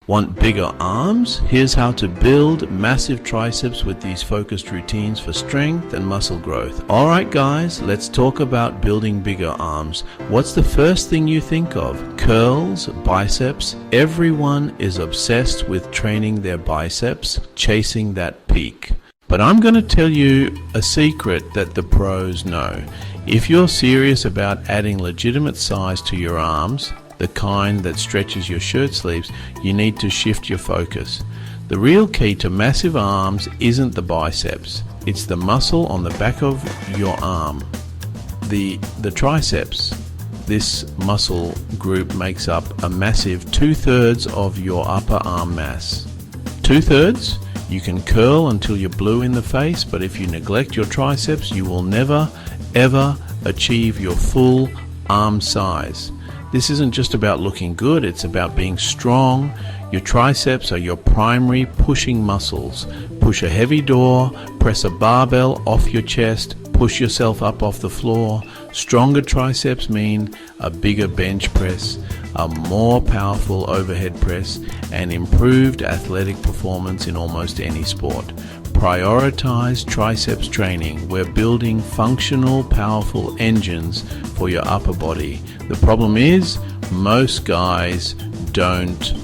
Want bigger arms? Here's how to build massive triceps with these focused routines for strength and muscle growth. Alright guys, let's talk about building bigger arms. What's the first thing you think of? Curls, biceps. Everyone is obsessed with training their biceps, chasing that peak. But I'm going to tell you a secret that the pros know. If you're serious about adding legitimate size to your arms, the kind that stretches your shirt sleeves, you need to shift your focus. The real key to massive arms isn't the biceps, it's the muscle on the back of your arm, the triceps. This muscle group makes up a massive 2/3 of your upper arm mass. 2/3? You can curl until you're blue in the face, but if you neglect your triceps, you will never ever achieve your full arm size. This isn't just about looking good, it's about being strong. Your triceps are your primary pushing muscles. Push a heavy door, press a barbell off your chest, push yourself up off the floor. Stronger triceps mean a bigger bench press, a more powerful overhead press, and improved athletic performance in almost any sport. Prioritize triceps training. We're building functional, powerful engines for your upper body. The problem is, most guys don't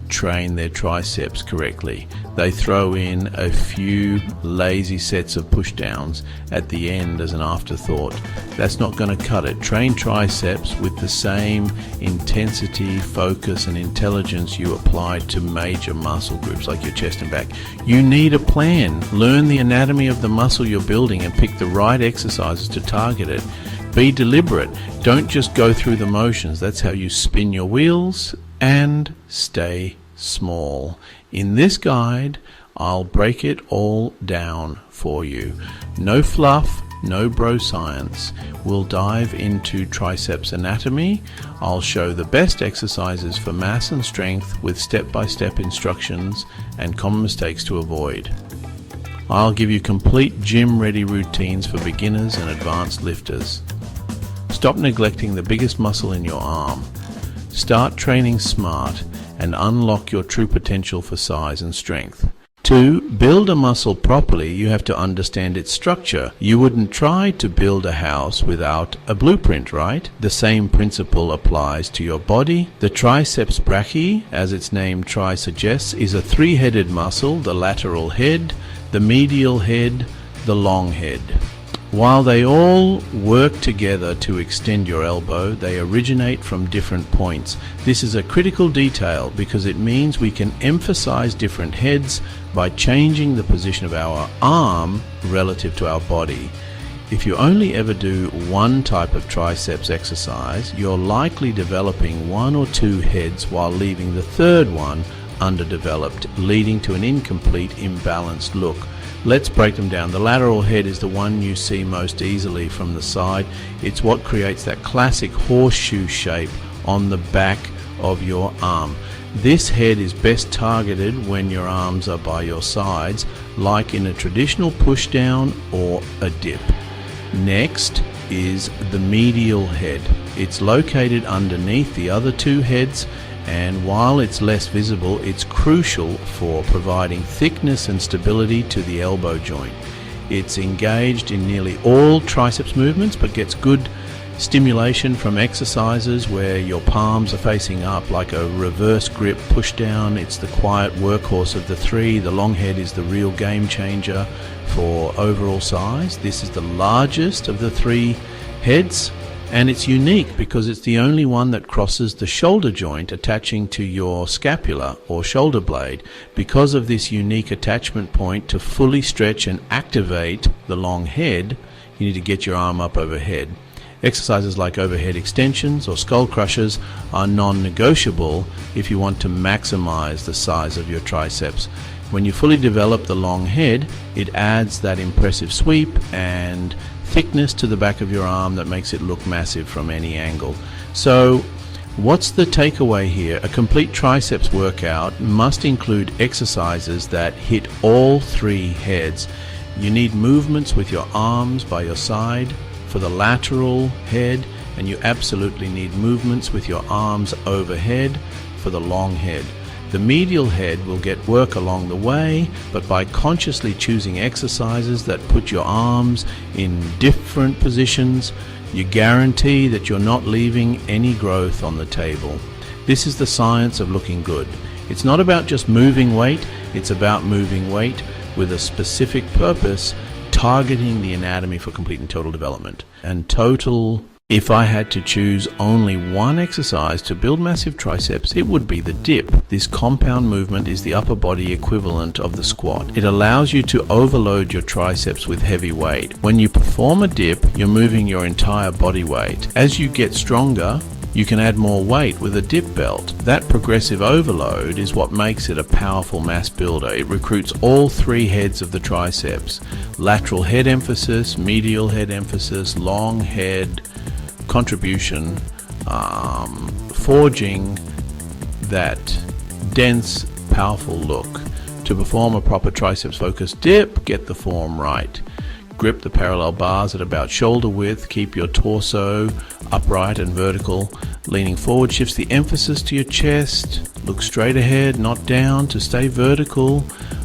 train their triceps correctly. They throw in a few lazy sets of push downs at the end as an afterthought. That's not going to cut it. Train triceps with the same intensity, focus and intelligence you apply to major muscle groups like your chest and back. You need a plan. Learn the anatomy of the muscle you're building and pick the right exercises to target it. Be deliberate. Don't just go through the motions. That's how you spin your wheels and stay small. In this guide, I'll break it all down for you. No fluff, no bro science. We'll dive into triceps anatomy. I'll show the best exercises for mass and strength with step-by-step instructions and common mistakes to avoid. I'll give you complete gym-ready routines for beginners and advanced lifters. Stop neglecting the biggest muscle in your arm. Start training smart and unlock your true potential for size and strength. To build a muscle properly, you have to understand its structure. You wouldn't try to build a house without a blueprint, right? The same principle applies to your body. The triceps brachii, as its name tri suggests, is a three-headed muscle: the lateral head, the medial head, the long head. While they all work together to extend your elbow, they originate from different points. This is a critical detail because it means we can emphasize different heads by changing the position of our arm relative to our body. If you only ever do one type of triceps exercise, you're likely developing one or two heads while leaving the third one underdeveloped, leading to an incomplete, imbalanced look. Let's break them down. The lateral head is the one you see most easily from the side. It's what creates that classic horseshoe shape on the back of your arm. This head is best targeted when your arms are by your sides, like in a traditional push down or a dip. Next is the medial head. It's located underneath the other two heads, and while it's less visible, it's crucial for providing thickness and stability to the elbow joint. It's engaged in nearly all triceps movements, but gets good stimulation from exercises where your palms are facing up, like a reverse grip push down. It's the quiet workhorse of the three. The long head is the real game changer for overall size. This is the largest of the three heads, and it's unique because it's the only one that crosses the shoulder joint attaching to your scapula or shoulder blade. Because of this unique attachment point, to fully stretch and activate the long head, you need to get your arm up overhead. Exercises like overhead extensions or skull crushers are non-negotiable if you want to maximize the size of your triceps. When you fully develop the long head, it adds that impressive sweep and thickness to the back of your arm that makes it look massive from any angle. So what's the takeaway here? A complete triceps workout must include exercises that hit all three heads. You need movements with your arms by your side for the lateral head, and you absolutely need movements with your arms overhead for the long head. The medial head will get work along the way, but by consciously choosing exercises that put your arms in different positions, you guarantee that you're not leaving any growth on the table. This is the science of looking good. It's not about just moving weight, it's about moving weight with a specific purpose, targeting the anatomy for complete and total development. If I had to choose only one exercise to build massive triceps, it would be the dip. This compound movement is the upper body equivalent of the squat. It allows you to overload your triceps with heavy weight. When you perform a dip, you're moving your entire body weight. As you get stronger, you can add more weight with a dip belt. That progressive overload is what makes it a powerful mass builder. It recruits all three heads of the triceps: lateral head emphasis, medial head emphasis, long head contribution, forging that dense, powerful look. To perform a proper triceps-focused dip, get the form right. Grip the parallel bars at about shoulder width. Keep your torso upright and vertical. Leaning forward shifts the emphasis to your chest. Look straight ahead, not down, to stay vertical.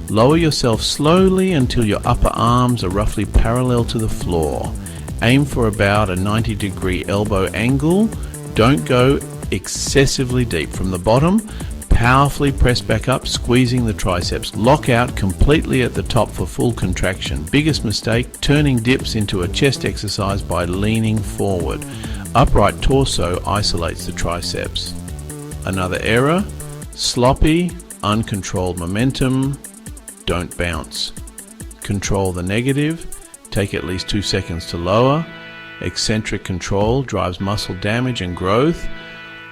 Lower yourself slowly until your upper arms are roughly parallel to the floor. Aim for about a 90-degree elbow angle. Don't go excessively deep. From the bottom, powerfully press back up, squeezing the triceps. Lock out completely at the top for full contraction. Biggest mistake, turning dips into a chest exercise by leaning forward. Upright torso isolates the triceps. Another error, sloppy, uncontrolled momentum. Don't bounce. Control the negative. Take at least 2 seconds to lower. Eccentric control drives muscle damage and growth.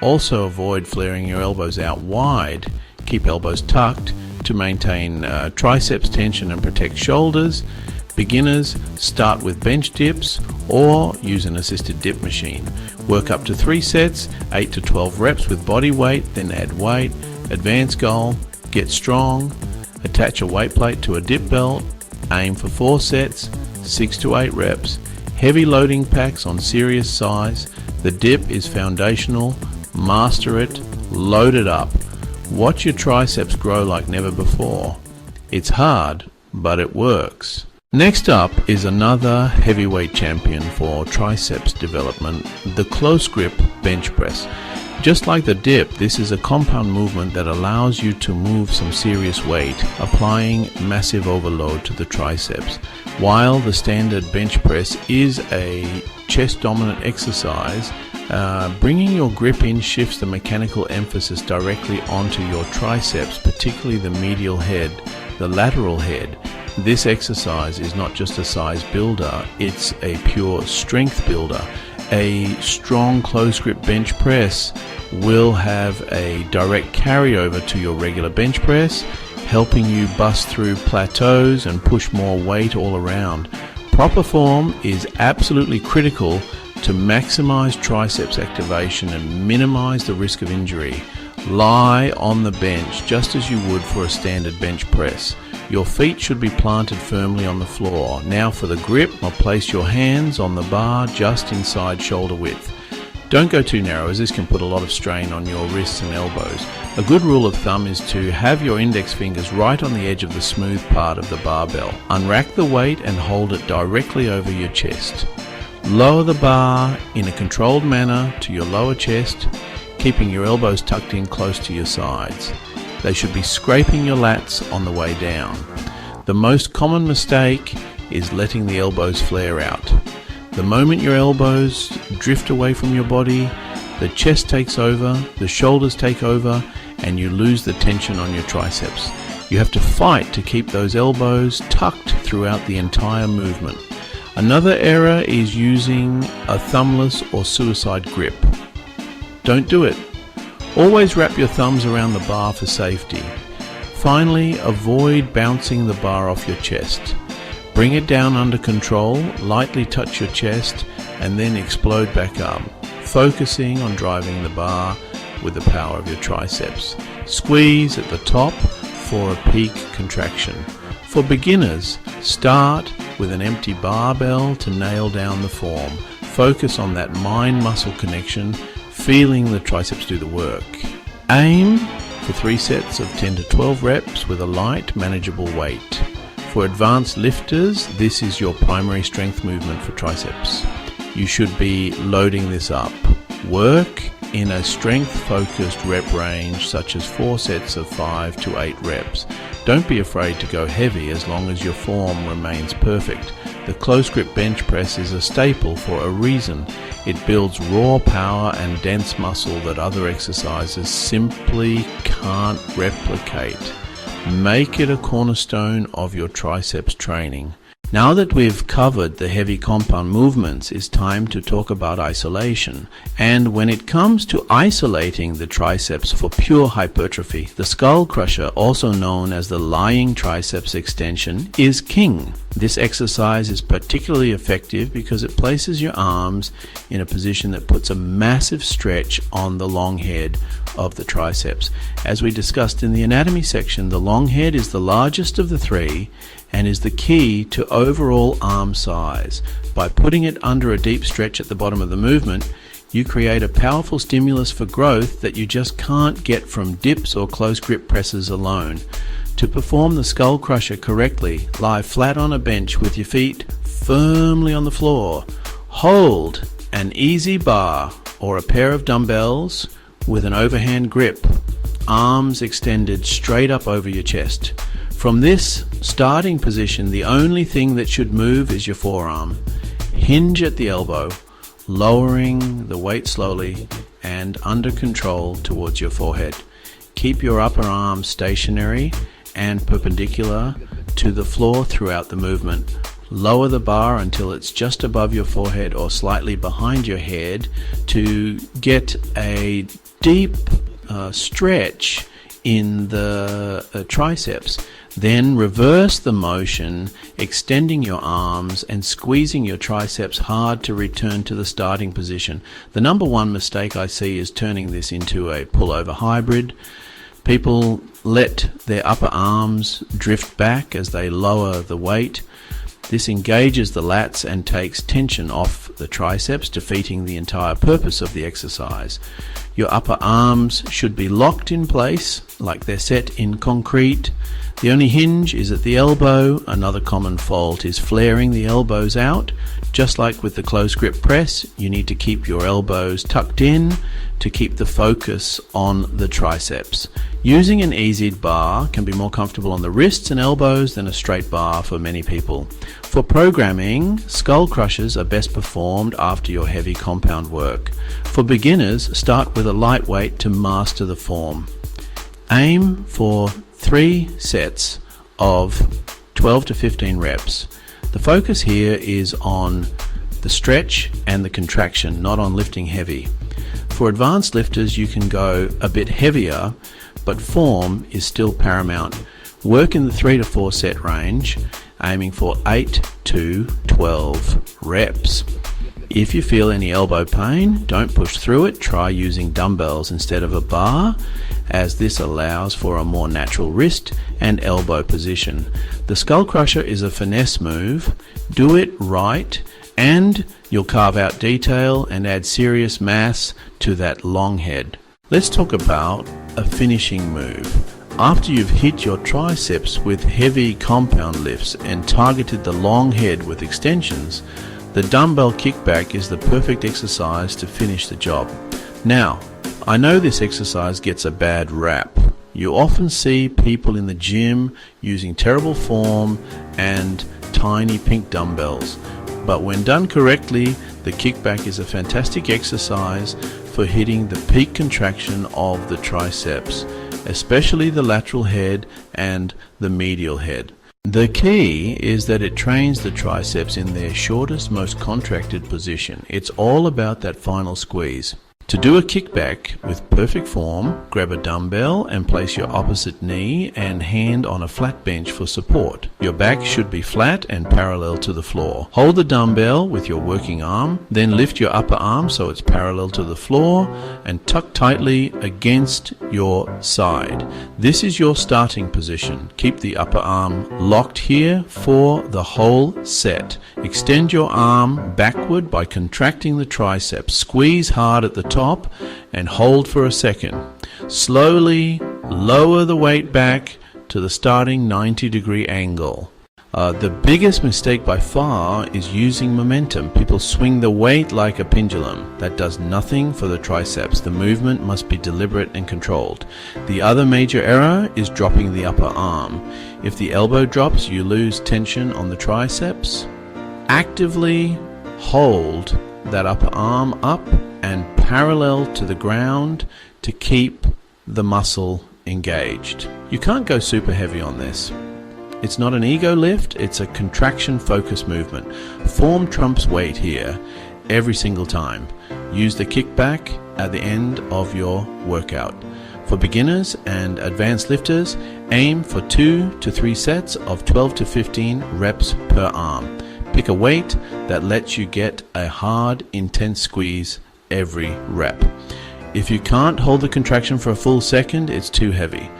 Also avoid flaring your elbows out wide. Keep elbows tucked to maintain triceps tension and protect shoulders. Beginners start with bench dips or use an assisted dip machine. Work up to 3 sets, 8 to 12 reps with body weight, then add weight. Advanced goal, get strong. Attach a weight plate to a dip belt. Aim for 4 sets, 6 to 8 reps. Heavy loading packs on serious size. The dip is foundational. Master it. Load it up. Watch your triceps grow like never before. It's hard, but it works. Next up is another heavyweight champion for triceps development, the close grip bench press. Just like the dip, this is a compound movement that allows you to move some serious weight, applying massive overload to the triceps. While the standard bench press is a chest-dominant exercise, bringing your grip in shifts the mechanical emphasis directly onto your triceps, particularly the medial head, the lateral head. This exercise is not just a size builder, it's a pure strength builder. A strong close grip bench press will have a direct carryover to your regular bench press, helping you bust through plateaus and push more weight all around. Proper form is absolutely critical to maximize triceps activation and minimize the risk of injury. Lie on the bench just as you would for a standard bench press. Your feet should be planted firmly on the floor. Now for the grip, place your hands on the bar just inside shoulder width. Don't go too narrow, as this can put a lot of strain on your wrists and elbows. A good rule of thumb is to have your index fingers right on the edge of the smooth part of the barbell. Unrack the weight and hold it directly over your chest. Lower the bar in a controlled manner to your lower chest, keeping your elbows tucked in close to your sides. They should be scraping your lats on the way down. The most common mistake is letting the elbows flare out. The moment your elbows drift away from your body, the chest takes over, the shoulders take over, and you lose the tension on your triceps. You have to fight to keep those elbows tucked throughout the entire movement. Another error is using a thumbless or suicide grip. Don't do it. Always wrap your thumbs around the bar for safety. Finally, avoid bouncing the bar off your chest. Bring it down under control, lightly touch your chest, and then explode back up, focusing on driving the bar with the power of your triceps. Squeeze at the top for a peak contraction. For beginners, start with an empty barbell to nail down the form. Focus on that mind-muscle connection, feeling the triceps do the work. Aim for 3 sets of 10 to 12 reps with a light, manageable weight. For advanced lifters, this is your primary strength movement for triceps. You should be loading this up. Work in a strength-focused rep range such as 4 sets of 5 to 8 reps. Don't be afraid to go heavy as long as your form remains perfect. The close grip bench press is a staple for a reason. It builds raw power and dense muscle that other exercises simply can't replicate. Make it a cornerstone of your triceps training. Now that we've covered the heavy compound movements, it's time to talk about isolation. And when it comes to isolating the triceps for pure hypertrophy, the skull crusher, also known as the lying triceps extension, is king. This exercise is particularly effective because it places your arms in a position that puts a massive stretch on the long head of the triceps. As we discussed in the anatomy section, the long head is the largest of the 3 and is the key to overall arm size. By putting it under a deep stretch at the bottom of the movement, you create a powerful stimulus for growth that you just can't get from dips or close grip presses alone. To perform the skull crusher correctly, lie flat on a bench with your feet firmly on the floor. Hold an easy bar or a pair of dumbbells with an overhand grip, arms extended straight up over your chest. From this starting position, the only thing that should move is your forearm. Hinge at the elbow, lowering the weight slowly and under control towards your forehead. Keep your upper arm stationary and perpendicular to the floor throughout the movement. Lower the bar until it's just above your forehead or slightly behind your head to get a deep stretch in the triceps. Then reverse the motion, extending your arms and squeezing your triceps hard to return to the starting position. The number one mistake I see is turning this into a pullover hybrid. People let their upper arms drift back as they lower the weight. This engages the lats and takes tension off the triceps, defeating the entire purpose of the exercise. Your upper arms should be locked in place like they're set in concrete. The only hinge is at the elbow. Another common fault is flaring the elbows out. Just like with the close grip press, you need to keep your elbows tucked in to keep the focus on the triceps. Using an eased bar can be more comfortable on the wrists and elbows than a straight bar for many people. For programming, skull crushers are best performed after your heavy compound work. For beginners, start with a lightweight to master the form. Aim for 3 sets of 12 to 15 reps. The focus here is on the stretch and the contraction, not on lifting heavy. For advanced lifters, you can go a bit heavier, but form is still paramount. Work in the 3 to 4 set range, aiming for 8 to 12 reps. If you feel any elbow pain, don't push through it. Try using dumbbells instead of a bar, as this allows for a more natural wrist and elbow position. The skull crusher is a finesse move. Do it right and you'll carve out detail and add serious mass to that long head. Let's talk about a finishing move. After you've hit your triceps with heavy compound lifts and targeted the long head with extensions, the dumbbell kickback is the perfect exercise to finish the job. Now, I know this exercise gets a bad rap. You often see people in the gym using terrible form and tiny pink dumbbells. But when done correctly, the kickback is a fantastic exercise for hitting the peak contraction of the triceps, especially the lateral head and the medial head. The key is that it trains the triceps in their shortest, most contracted position. It's all about that final squeeze. To do a kickback with perfect form, grab a dumbbell and place your opposite knee and hand on a flat bench for support. Your back should be flat and parallel to the floor. Hold the dumbbell with your working arm, then lift your upper arm so it's parallel to the floor and tuck tightly against your side. This is your starting position. Keep the upper arm locked here for the whole set. Extend your arm backward by contracting the triceps. Squeeze hard at the top and hold for a second. Slowly Lower the weight back to the starting 90-degree angle. The biggest mistake by far is using momentum. People swing the weight like a pendulum. That does nothing for the triceps. The movement must be deliberate and controlled. The other major error is dropping the upper arm. If the elbow drops, you lose tension on the triceps. Actively hold that upper arm up and parallel to the ground to keep the muscle engaged. You can't go super heavy on this. It's not an ego lift, it's a contraction-focused movement. Form trumps weight here every single time. Use the kickback at the end of your workout. For beginners and advanced lifters, aim for 2 to 3 sets of 12 to 15 reps per arm. Pick a weight that lets you get a hard, intense squeeze every rep. If you can't hold the contraction for a full second, it's too heavy.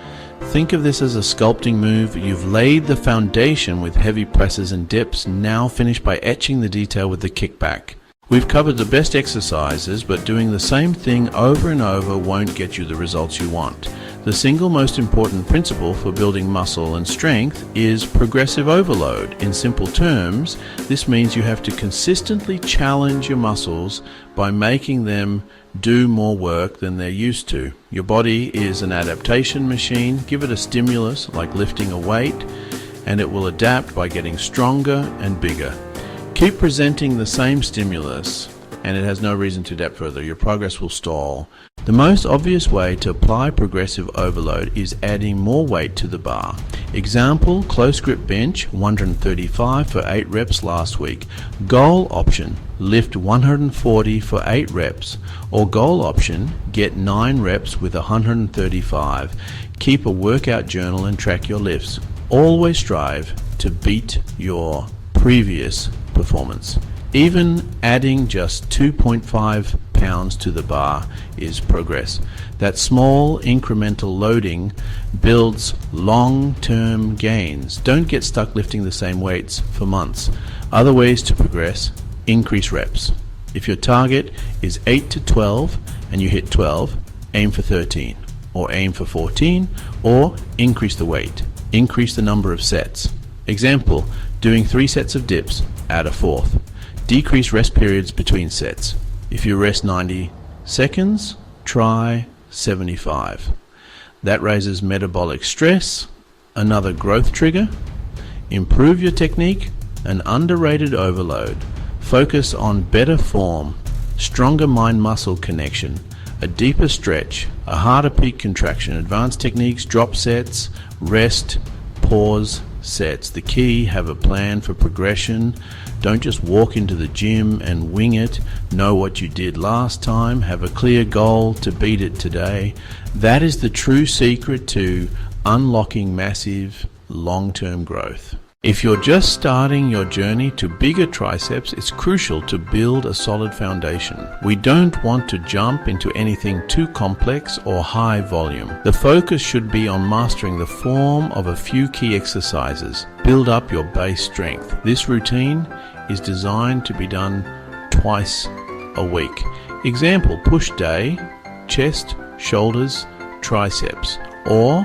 Think of this as a sculpting move. You've laid the foundation with heavy presses and dips, now finish by etching the detail with the kickback. We've covered the best exercises, but doing the same thing over and over won't get you the results you want. The single most important principle for building muscle and strength is progressive overload. In simple terms, this means you have to consistently challenge your muscles by making them do more work than they're used to. Your body is an adaptation machine. Give it a stimulus like lifting a weight, and it will adapt by getting stronger and bigger. Keep presenting the same stimulus, and it has no reason to adapt further. Your progress will stall. The most obvious way to apply progressive overload is adding more weight to the bar. Example, close grip bench 135 for 8 reps last week. Goal option, lift 140 for 8 reps. Or goal option, get 9 reps with 135. Keep a workout journal and track your lifts. Always strive to beat your previous performance. Even adding just 2.5 pounds to the bar is progress. That small incremental loading builds long-term gains. Don't get stuck lifting the same weights for months. Other ways to progress: increase reps. If your target is 8 to 12 and you hit 12, aim for 13, or aim for 14, or increase the weight. Increase the number of sets. Example, doing 3 sets of dips, add a 4th. Decrease rest periods between sets. If you rest 90 seconds, try 75. That raises metabolic stress, another growth trigger. Improve your technique, an underrated overload. Focus on better form, stronger mind-muscle connection, a deeper stretch, a harder peak contraction, advanced techniques, drop sets, rest, pause sets. The key, have a plan for progression. Don't just walk into the gym and wing it. Know what you did last time. Have a clear goal to beat it today. That is the true secret to unlocking massive long-term growth. If you're just starting your journey to bigger triceps, it's crucial to build a solid foundation. We don't want to jump into anything too complex or high volume. The focus should be on mastering the form of a few key exercises. Build up your base strength. This routine is designed to be done twice a week. Example, push day, chest, shoulders, triceps, or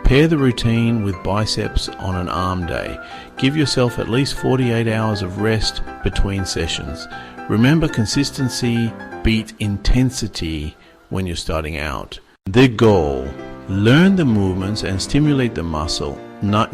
pair the routine with biceps on an arm day. Give yourself at least 48 hours of rest between sessions. Remember, consistency beats intensity when you're starting out. The goal: learn the movements and stimulate the muscle, not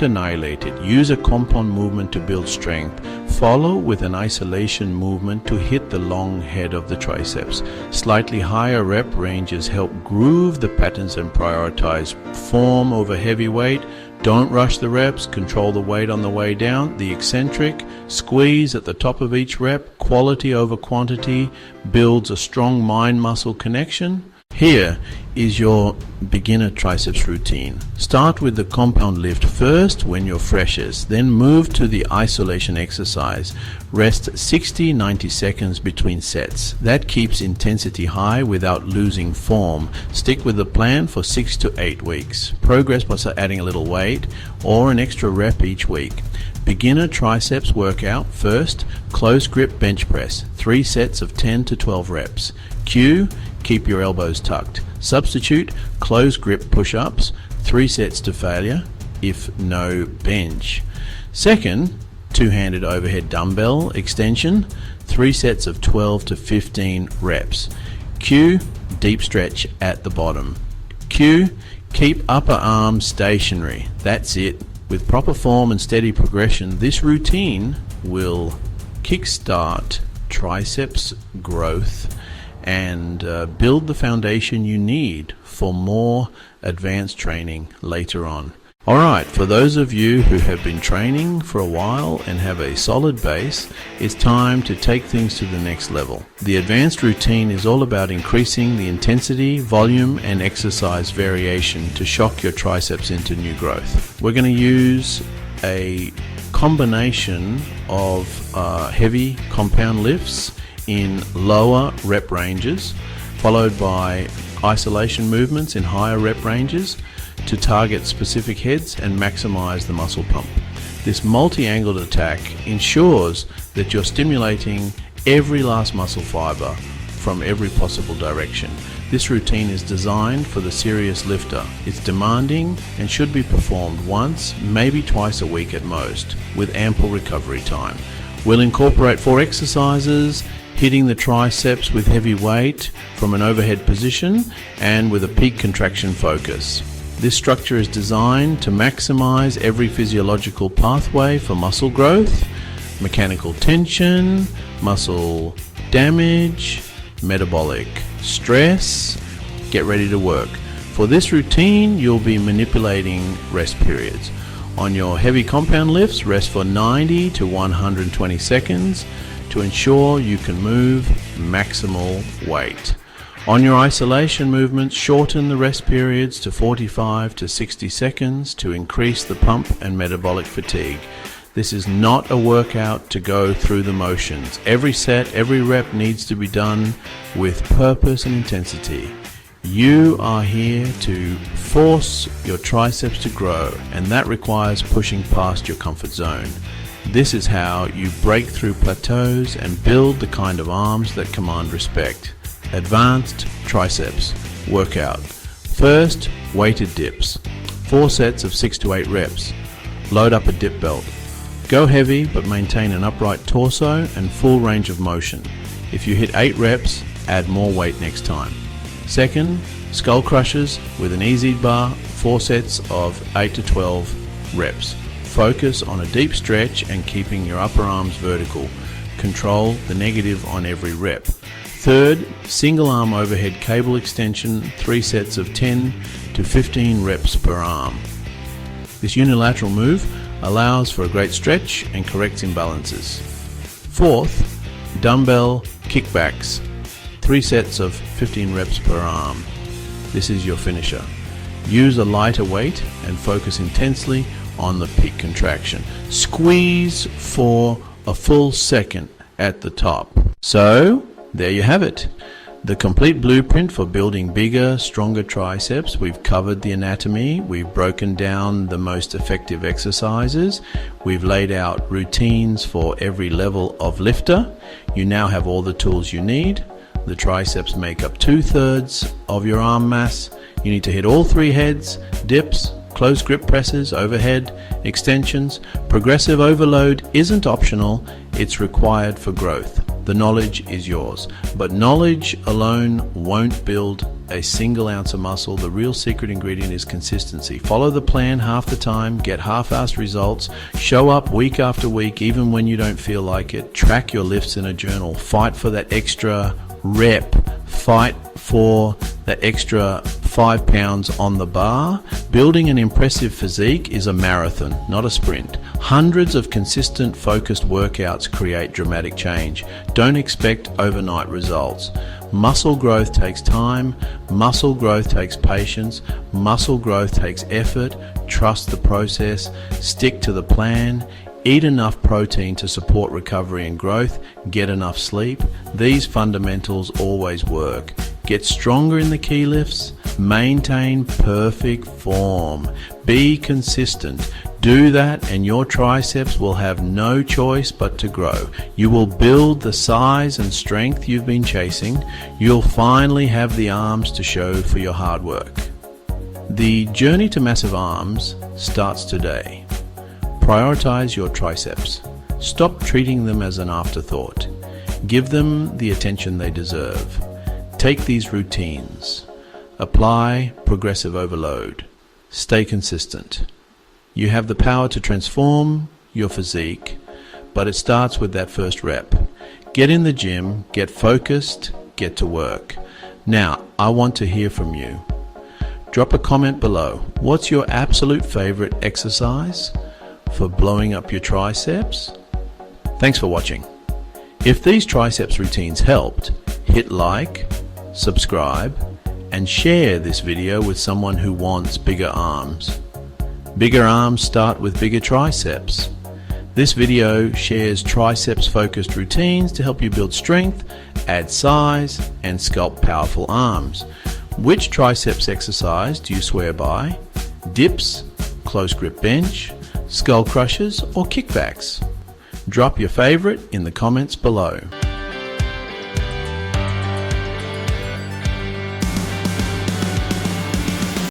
annihilate it. Use a compound movement to build strength. Follow with an isolation movement to hit the long head of the triceps. Slightly higher rep ranges help groove the patterns and prioritize form over heavy weight. Don't rush the reps, control the weight on the way down. The eccentric squeeze at the top of each rep, quality over quantity, builds a strong mind-muscle connection. Here is your beginner triceps routine. Start with the compound lift first when you're freshest, then move to the isolation exercise. Rest 60-90 seconds between sets. That keeps intensity high without losing form. Stick with the plan for 6 to 8 weeks. Progress by adding a little weight or an extra rep each week. Beginner triceps workout first, close grip bench press, 3 sets of 10 to 12 reps. Cue, keep your elbows tucked. Substitute closed grip push-ups, 3 sets to failure if no bench. Second, two-handed overhead dumbbell extension, 3 sets of 12 to 15 reps. Q, deep stretch at the bottom. Q, keep upper arms stationary. That's it. With proper form and steady progression, this routine will kickstart triceps growth and build the foundation you need for more advanced training later on. Alright, for those of you who have been training for a while and have a solid base, it's time to take things to the next level. The advanced routine is all about increasing the intensity, volume and exercise variation to shock your triceps into new growth. We're going to use a combination of heavy compound lifts in lower rep ranges, followed by isolation movements in higher rep ranges to target specific heads and maximize the muscle pump. This multi-angled attack ensures that you're stimulating every last muscle fiber from every possible direction. This routine is designed for the serious lifter. It's demanding and should be performed once, maybe twice a week at most, with ample recovery time. We'll incorporate 4 exercises, hitting the triceps with heavy weight from an overhead position and with a peak contraction focus. This structure is designed to maximize every physiological pathway for muscle growth, mechanical tension, muscle damage, metabolic stress. Get ready to work. For this routine, you'll be manipulating rest periods. On your heavy compound lifts, rest for 90 to 120 seconds to ensure you can move maximal weight. On your isolation movements, shorten the rest periods to 45 to 60 seconds to increase the pump and metabolic fatigue. This is not a workout to go through the motions. Every set, every rep needs to be done with purpose and intensity. You are here to force your triceps to grow, and that requires pushing past your comfort zone. This is how you break through plateaus and build the kind of arms that command respect. Advanced triceps workout. First, weighted dips. 4 sets of 6 to 8 reps. Load up a dip belt. Go heavy but maintain an upright torso and full range of motion. If you hit 8 reps, add more weight next time. Second, skull crushers with an easy bar, 4 sets of 8 to 12 reps. Focus on a deep stretch and keeping your upper arms vertical. Control the negative on every rep. Third, single arm overhead cable extension, 3 sets of 10 to 15 reps per arm. This unilateral move allows for a great stretch and corrects imbalances. Fourth, dumbbell kickbacks, 3 sets of 15 reps per arm. This is your finisher. Use a lighter weight and focus intensely on the peak contraction. Squeeze for a full second at the top. So, there you have it. The complete blueprint for building bigger, stronger triceps. We've covered the anatomy, we've broken down the most effective exercises, we've laid out routines for every level of lifter. You now have all the tools you need. The triceps make up 2/3 of your arm mass. You need to hit all 3 heads, dips, closed grip presses, overhead, extensions. Progressive overload isn't optional, it's required for growth. The knowledge is yours, but knowledge alone won't build a single ounce of muscle. The real secret ingredient is consistency. Follow the plan half the time, get half-assed results, show up week after week even when you don't feel like it. Track your lifts in a journal, fight for that extra rep, fight for that extra 5 pounds on the bar. Building an impressive physique is a marathon, not a sprint. Hundreds of consistent, focused workouts create dramatic change. Don't expect overnight results. Muscle growth takes time, muscle growth takes patience, muscle growth takes effort. Trust the process, stick to the plan. Eat enough protein to support recovery and growth, get enough sleep. These fundamentals always work. Get stronger in the key lifts, maintain perfect form, be consistent. Do that and your triceps will have no choice but to grow. You will build the size and strength you've been chasing. You'll finally have the arms to show for your hard work. The journey to massive arms starts today. Prioritize your triceps. Stop treating them as an afterthought. Give them the attention they deserve. Take these routines. Apply progressive overload. Stay consistent. You have the power to transform your physique, but it starts with that first rep. Get in the gym, get focused, get to work. Now, I want to hear from you. Drop a comment below. What's your absolute favorite exercise for blowing up your triceps? Thanks for watching. If these triceps routines helped, hit like, subscribe, and share this video with someone who wants bigger arms. Bigger arms start with bigger triceps. This video shares triceps-focused routines to help you build strength, add size, and sculpt powerful arms. Which triceps exercise do you swear by? Dips, close grip bench, skull crushers, or kickbacks? Drop your favorite in the comments below.